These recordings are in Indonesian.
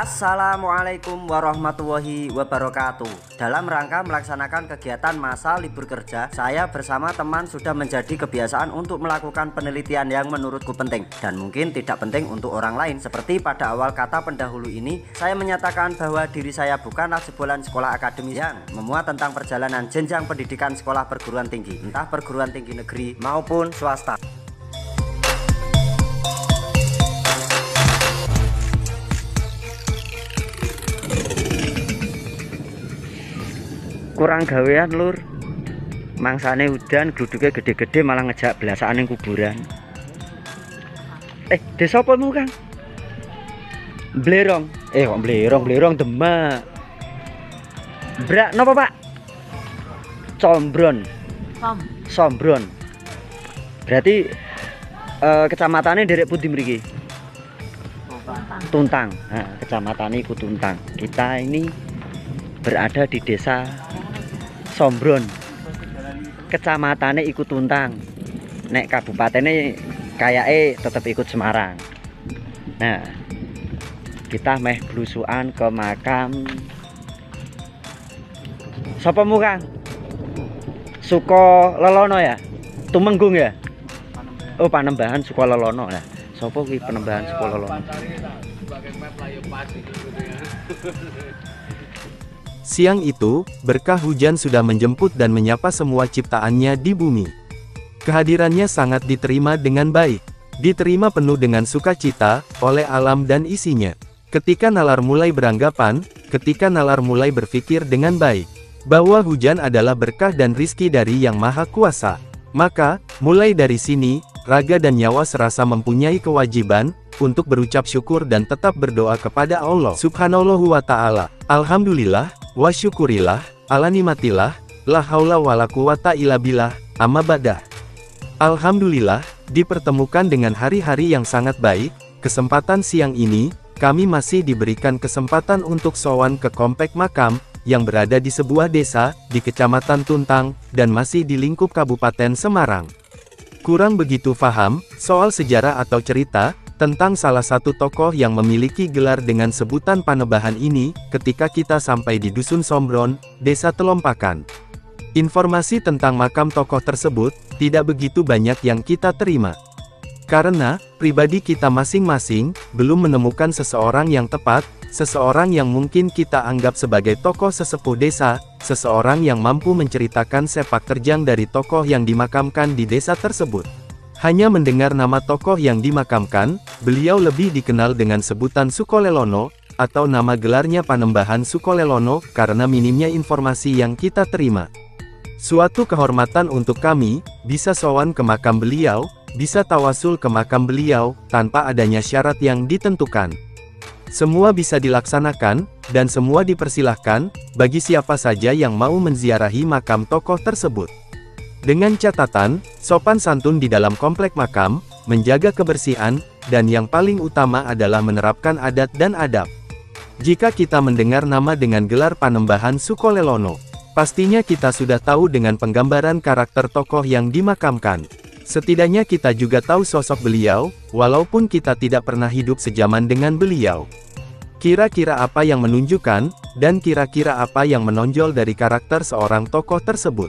Assalamualaikum warahmatullahi wabarakatuh. Dalam rangka melaksanakan kegiatan masa libur kerja, saya bersama teman sudah menjadi kebiasaan untuk melakukan penelitian yang menurutku penting dan mungkin tidak penting untuk orang lain. Seperti pada awal kata pendahulu ini, saya menyatakan bahwa diri saya bukanlah jebolan sekolah akademis yang memuat tentang perjalanan jenjang pendidikan sekolah perguruan tinggi, entah perguruan tinggi negeri maupun swasta. Kurang gawean lur, mangsane udan gluduknya gede-gede malah ngejak belasaan yang kuburan. Desa apa mu Kang? Blerong. Kok blerong Demak. Brak napa Pak? Sombron. Berarti kecamatannya derek pundi mriki? Tuntang. Nah, kecamatan iku Tuntang. Kita ini berada di desa Sombron, kecamatannya ikut Tuntang, nek kabupatennya kayaknya tetap ikut Semarang. Nah, kita meh blusukan ke makam sapa mu Kang? Suko Lelono ya? Tumenggung ya? Oh, Panembahan Suko Lelono lah. Sapa kuwi Panembahan Suko Lelono? Siang itu, berkah hujan sudah menjemput dan menyapa semua ciptaannya di bumi. Kehadirannya sangat diterima dengan baik, diterima penuh dengan sukacita oleh alam dan isinya. Ketika nalar mulai beranggapan, ketika nalar mulai berpikir dengan baik, bahwa hujan adalah berkah dan rizki dari Yang Maha Kuasa, maka, mulai dari sini, raga dan nyawa serasa mempunyai kewajiban untuk berucap syukur dan tetap berdoa kepada Allah Subhanahu wa Ta'ala. Alhamdulillah, wa syukurillah, ala nimatillah, la haula wala quwata illa billah, amma badah. Alhamdulillah, dipertemukan dengan hari-hari yang sangat baik. Kesempatan siang ini, kami masih diberikan kesempatan untuk sowan ke komplek makam, yang berada di sebuah desa, di Kecamatan Tuntang, dan masih di lingkup Kabupaten Semarang. Kurang begitu paham, soal sejarah atau cerita, tentang salah satu tokoh yang memiliki gelar dengan sebutan Panembahan ini, ketika kita sampai di Dusun Sombron, Desa Telompakan. Informasi tentang makam tokoh tersebut, tidak begitu banyak yang kita terima. Karena, pribadi kita masing-masing, belum menemukan seseorang yang tepat, seseorang yang mungkin kita anggap sebagai tokoh sesepuh desa, seseorang yang mampu menceritakan sepak terjang dari tokoh yang dimakamkan di desa tersebut. Hanya mendengar nama tokoh yang dimakamkan, beliau lebih dikenal dengan sebutan Suko Lelono, atau nama gelarnya Panembahan Suko Lelono, karena minimnya informasi yang kita terima. Suatu kehormatan untuk kami, bisa sowan ke makam beliau, bisa tawasul ke makam beliau, tanpa adanya syarat yang ditentukan. Semua bisa dilaksanakan, dan semua dipersilahkan, bagi siapa saja yang mau menziarahi makam tokoh tersebut. Dengan catatan, sopan santun di dalam komplek makam, menjaga kebersihan, dan yang paling utama adalah menerapkan adat dan adab. Jika kita mendengar nama dengan gelar Panembahan Suko Lelono, pastinya kita sudah tahu dengan penggambaran karakter tokoh yang dimakamkan. Setidaknya kita juga tahu sosok beliau, walaupun kita tidak pernah hidup sejaman dengan beliau. Kira-kira apa yang menunjukkan, dan kira-kira apa yang menonjol dari karakter seorang tokoh tersebut?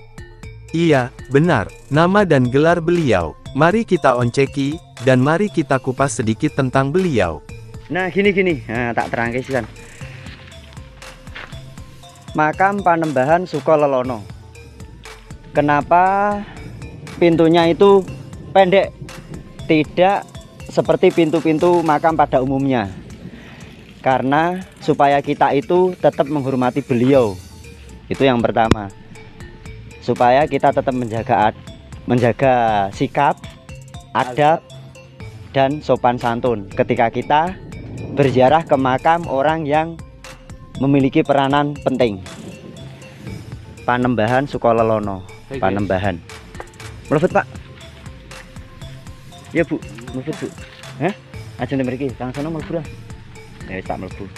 Iya, benar, nama dan gelar beliau. Mari kita onceki, dan mari kita kupas sedikit tentang beliau. Nah, gini, nah, tak terangke sih kan. Makam Panembahan Suko Lelono. Kenapa pintunya itu pendek? Tidak seperti pintu-pintu makam pada umumnya. Karena supaya kita itu tetap menghormati beliau. Itu yang pertama. Supaya kita tetap menjaga sikap, adab, dan sopan santun ketika kita berziarah ke makam orang yang memiliki peranan penting. Panembahan Suko Lelono. Panembahan. Mlebet Pak. Ya Bu, mlebet Bu. Ajeng mriki, kang sono mlebu lah. Ya tak mlebu.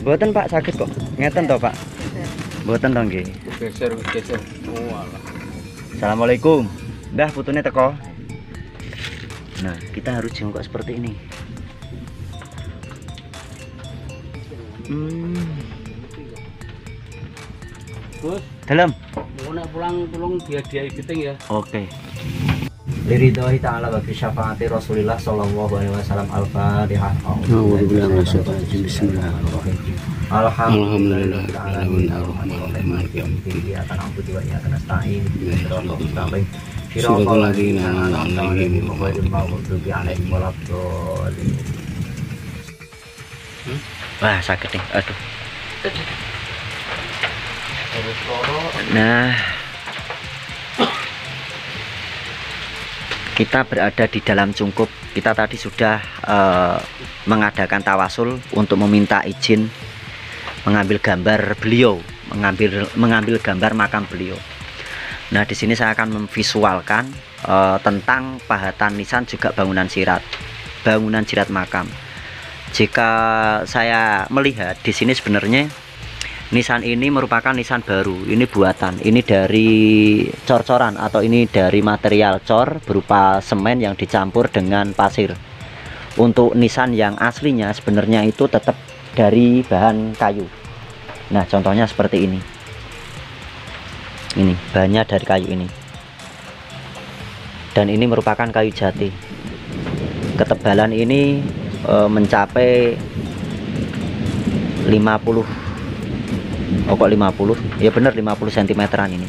Mboten Pak, sakit kok. Ngeten to Pak. Mboten to nggih. Geser. Walah. Assalamualaikum. Mbah putune teko. Nah, kita harus jongkok seperti ini. Gus, Dalam. mau nak pulang dia editing ya. Oke. Liridhoi ta'ala wa bi syafaati Rasulillah sallallahu alaihi wasallam. Al-Fatihah. Bismillahirrahmanirrahim. Alhamdulillah. Wah, sakit nih. Aduh. Nah, kita berada di dalam cungkup. Kita tadi sudah mengadakan tawasul untuk meminta izin mengambil gambar beliau, mengambil gambar makam beliau. Nah, di sini saya akan memvisualkan tentang pahatan nisan juga bangunan jirat makam. Jika saya melihat di sini sebenarnya nisan ini merupakan nisan baru. Ini buatan, ini dari cor-coran atau ini dari material cor berupa semen yang dicampur dengan pasir. Untuk nisan yang aslinya sebenarnya itu tetap dari bahan kayu. Nah, contohnya seperti ini. Ini bahannya dari kayu ini. Dan ini merupakan kayu jati. Ketebalan ini mencapai 50. Oh, kok 50? Ya benar, 50 cm-an ini.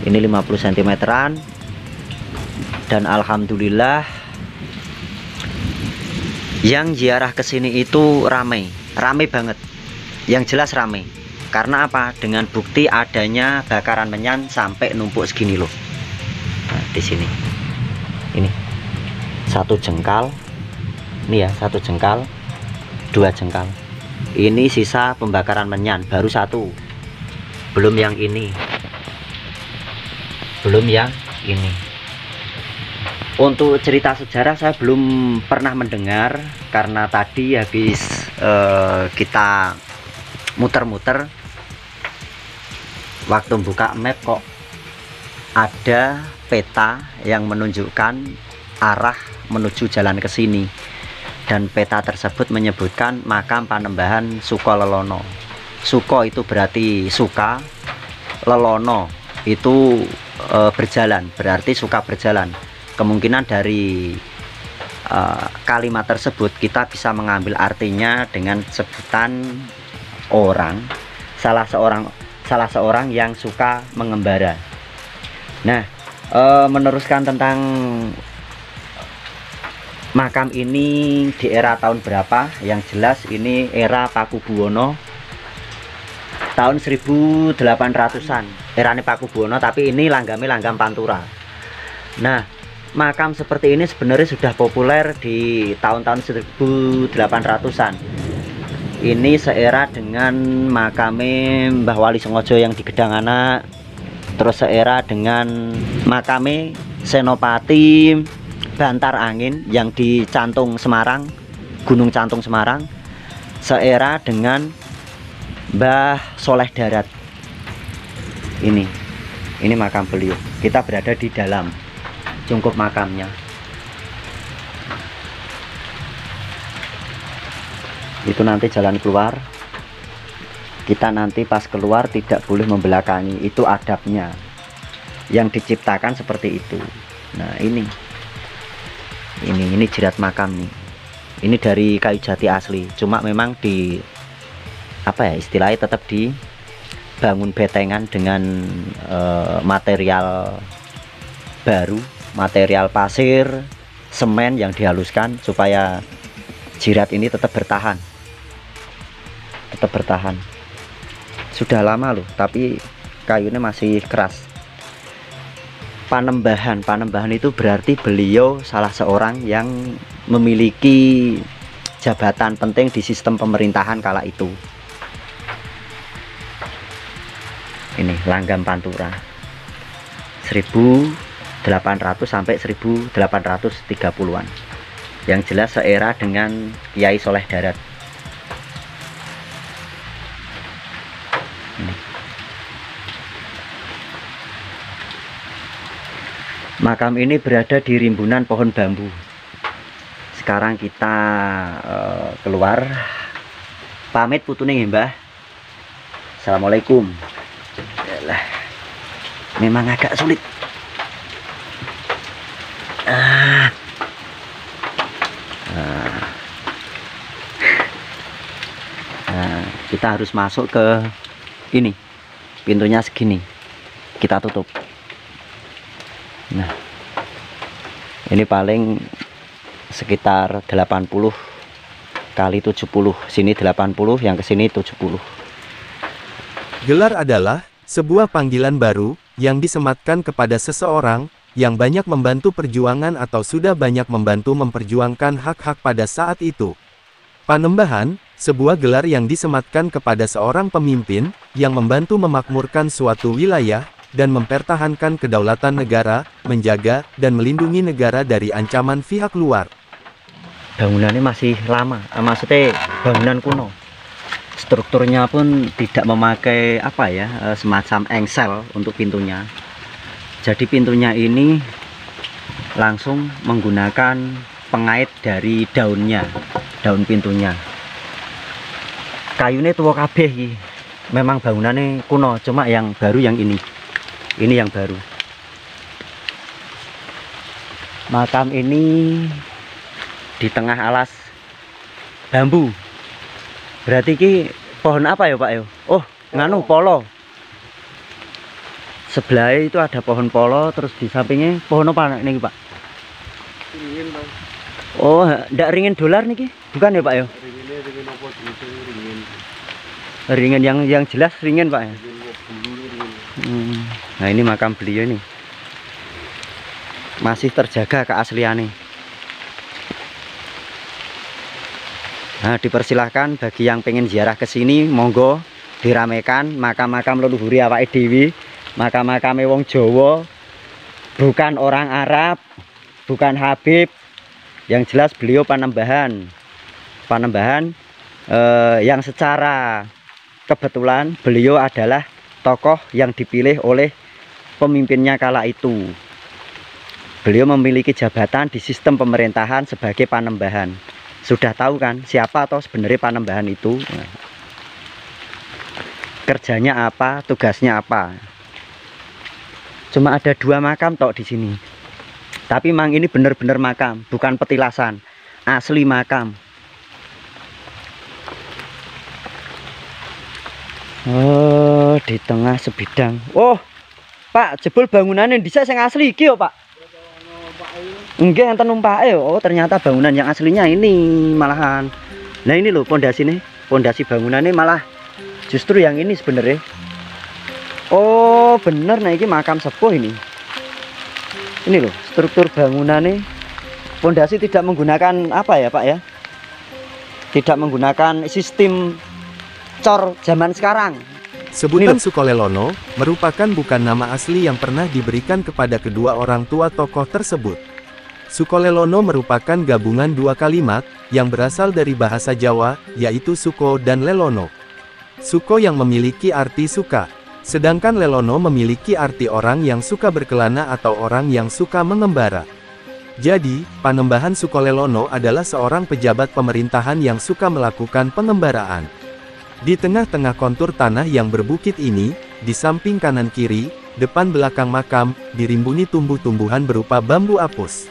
Ini 50 cm-an. Dan alhamdulillah yang ziarah ke sini itu ramai banget. Yang jelas ramai. Karena apa? Dengan bukti adanya bakaran menyan sampai numpuk segini loh. Nah, di sini. Ini. Satu jengkal. Ini ya, satu jengkal, dua jengkal. Ini sisa pembakaran menyan, baru satu. Belum yang ini. Belum yang ini. Untuk cerita sejarah saya belum pernah mendengar, karena tadi habis kita muter-muter, waktu buka map kok ada peta yang menunjukkan arah menuju jalan ke sini, dan peta tersebut menyebutkan makam Panembahan Suko Lelono. Suko itu berarti suka, Lelono itu berjalan, berarti suka berjalan. Kemungkinan dari kalimat tersebut kita bisa mengambil artinya dengan sebutan orang, salah seorang yang suka mengembara. Nah, meneruskan tentang makam ini di era tahun berapa, yang jelas ini era Pakubuwono tahun 1800-an, erane Pakubuwono, tapi ini langgame langgam Pantura. Nah, makam seperti ini sebenarnya sudah populer di tahun-tahun 1800-an. Ini seera dengan makame Mbah Wali Sengojo yang di Gedang Anak, terus seera dengan makame Senopati Bantar Angin yang di Cantung Semarang, Gunung Cantung Semarang, seera dengan Mbah Soleh Darat. Ini makam beliau. Kita berada di dalam cungkup makamnya. Itu nanti jalan keluar. Kita nanti pas keluar tidak boleh membelakangi, itu adabnya yang diciptakan seperti itu. Nah, ini jirat makam nih. Ini dari kayu jati asli, cuma memang di apa ya istilahnya, tetap dibangun betengan dengan material baru, material pasir, semen yang dihaluskan supaya jirat ini tetap bertahan. Sudah lama loh, tapi kayunya masih keras. Panembahan itu berarti beliau salah seorang yang memiliki jabatan penting di sistem pemerintahan kala itu. Ini langgam Pantura 1800 sampai 1830-an. Yang jelas seera dengan Kiai Soleh Darat. Makam ini berada di rimbunan pohon bambu. Sekarang kita keluar Pamit putune nggih, Mbah. Assalamualaikum. Yalah. Memang agak sulit. Kita harus masuk ke ini. Pintunya segini. Kita tutup. Nah. Ini paling sekitar 80 kali 70. Sini 80, yang ke sini 70. Gelar adalah sebuah panggilan baru yang disematkan kepada seseorang yang banyak membantu perjuangan atau sudah banyak membantu memperjuangkan hak-hak pada saat itu. Panembahan, sebuah gelar yang disematkan kepada seorang pemimpin yang membantu memakmurkan suatu wilayah dan mempertahankan kedaulatan negara, menjaga dan melindungi negara dari ancaman pihak luar. Bangunannya masih lama, maksudnya bangunan kuno. Strukturnya pun tidak memakai apa ya, semacam engsel untuk pintunya. Jadi pintunya ini langsung menggunakan pengait dari daunnya, daun pintunya. Kayunya tua kabeh iki. Memang bangunannya kuno, cuma yang baru yang ini. Ini yang baru. Makam ini di tengah alas bambu. Berarti ki pohon apa ya, Pak yo? Oh, nganu polo. Sebelah itu ada pohon polo, terus di sampingnya pohon apa nih, Pak? Ringin, Bang. Oh, ndak ringin dolar niki? Bukan ya, Pak yo? Ringin apa ringin. Ringin yang jelas ringin, Pak ya. Ringin. Nah, ini makam beliau nih. Masih terjaga keasliannya. Nah, dipersilahkan bagi yang pengen ziarah ke sini, monggo diramekan makam-makam leluhur awake dhewe, makam-makam wong Jawa, bukan orang Arab, bukan Habib. Yang jelas beliau Panembahan. Panembahan yang secara kebetulan beliau adalah tokoh yang dipilih oleh pemimpinnya kala itu. Beliau memiliki jabatan di sistem pemerintahan sebagai Panembahan. Sudah tahu kan siapa atau sebenarnya Panembahan itu? Nah, kerjanya apa, tugasnya apa? Cuma ada 2 makam tok di sini. Tapi memang ini benar-benar makam, bukan petilasan. Asli makam. Oh, di tengah sebidang. Oh, Pak, jebul bangunannya dhisik sing asli iki yo, Pak. Enggak, enten numpake. Oh, ternyata bangunan yang aslinya ini malahan. Nah, ini loh pondasinya. Pondasi bangunannya malah justru yang ini sebenarnya. Oh, bener, nah ini makam sepuh ini. Ini loh, struktur bangunannya. Pondasi tidak menggunakan apa ya, Pak ya? Tidak menggunakan sistem cor zaman sekarang. Sebutan Sukolelono merupakan bukan nama asli yang pernah diberikan kepada kedua orang tua tokoh tersebut. Sukolelono merupakan gabungan 2 kalimat yang berasal dari bahasa Jawa, yaitu Suko dan Lelono. Suko yang memiliki arti suka, sedangkan Lelono memiliki arti orang yang suka berkelana atau orang yang suka mengembara. Jadi, Panembahan Sukolelono adalah seorang pejabat pemerintahan yang suka melakukan pengembaraan. Di tengah-tengah kontur tanah yang berbukit ini, di samping kanan kiri, depan belakang makam, dirimbuni tumbuh-tumbuhan berupa bambu apus.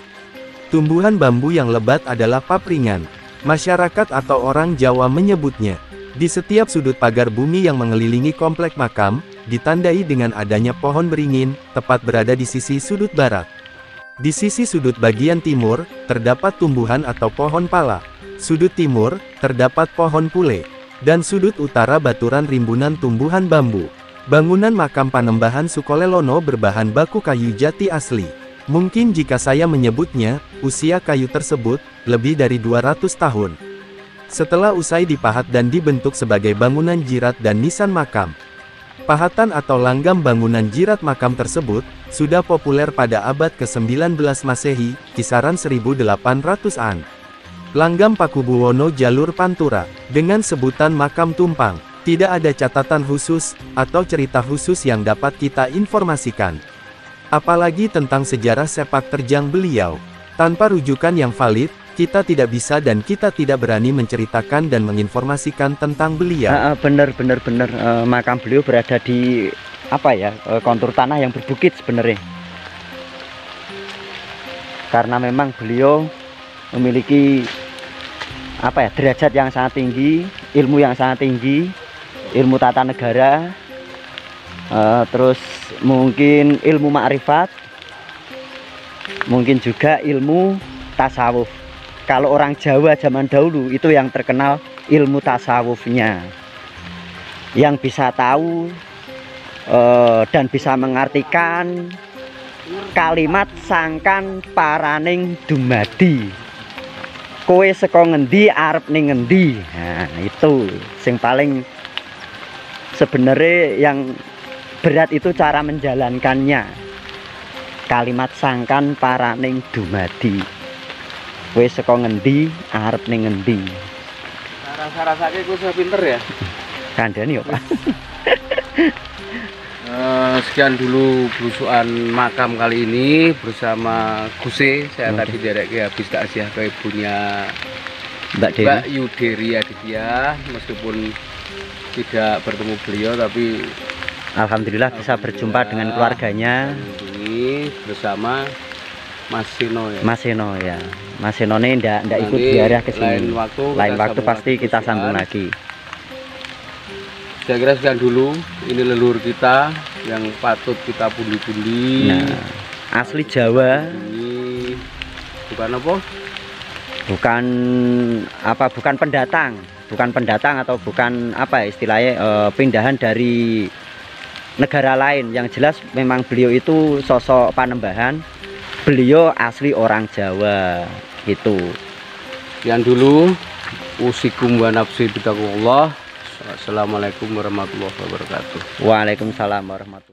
Tumbuhan bambu yang lebat adalah papringan. Masyarakat atau orang Jawa menyebutnya. Di setiap sudut pagar bumi yang mengelilingi komplek makam, ditandai dengan adanya pohon beringin, tepat berada di sisi sudut barat. Di sisi sudut bagian timur, terdapat tumbuhan atau pohon pala. Sudut timur, terdapat pohon pule. Dan sudut utara baturan rimbunan tumbuhan bambu. Bangunan makam Panembahan Sukolelono berbahan baku kayu jati asli. Mungkin jika saya menyebutnya, usia kayu tersebut lebih dari 200 tahun. Setelah usai dipahat dan dibentuk sebagai bangunan jirat dan nisan makam. Pahatan atau langgam bangunan jirat makam tersebut sudah populer pada abad ke-19 Masehi, kisaran 1800-an. Langgam Pakubuwono jalur Pantura, dengan sebutan makam tumpang, tidak ada catatan khusus atau cerita khusus yang dapat kita informasikan. Apalagi tentang sejarah sepak terjang beliau. Tanpa rujukan yang valid, Kita tidak bisa dan kita tidak berani menceritakan dan menginformasikan tentang beliau. Bener. Makam beliau berada di apa ya, kontur tanah yang berbukit sebenarnya. Karena memang beliau memiliki apa ya, derajat yang sangat tinggi, ilmu yang sangat tinggi, ilmu tata negara, terus mungkin ilmu ma'rifat, mungkin juga ilmu tasawuf. Kalau orang Jawa zaman dahulu itu yang terkenal ilmu tasawufnya, yang bisa tahu dan bisa mengartikan kalimat sangkan paraning dumadi, kowe saka ngendi arep ning ngendi. Nah, itu sing paling sebenarnya yang berat itu cara menjalankannya. Kalimat sangkan paraning dumadi, kowe saka ngendi arep ning ngendi. Rasa-rasanya gue sudah pinter ya. Kandhani ya, Pak. Sekian dulu belusukan makam kali ini bersama Guse. Saya tadi derek habis takziah ke ibunya Mbak Yuderi Aditya. Meskipun tidak bertemu beliau, tapi alhamdulillah bisa berjumpa dengan keluarganya. Ini bersama Mas Sino ya. Mas Sino ya. Mas Sino ini ndak ikut ziarah ke sini. Lain waktu pasti kita sambung lagi. Saya kira sekian dulu, ini leluhur kita yang patut kita pundi-pundi. Nah, asli Jawa. Ini bukan apa? Bukan pendatang atau bukan apa istilahnya, pindahan dari negara lain. Yang jelas memang beliau itu sosok Panembahan. Beliau asli orang Jawa gitu. Sekian dulu, usikum wa nafsi bitaqwallah. Assalamualaikum warahmatullahi wabarakatuh. Waalaikumsalam warahmatullahi wabarakatuh.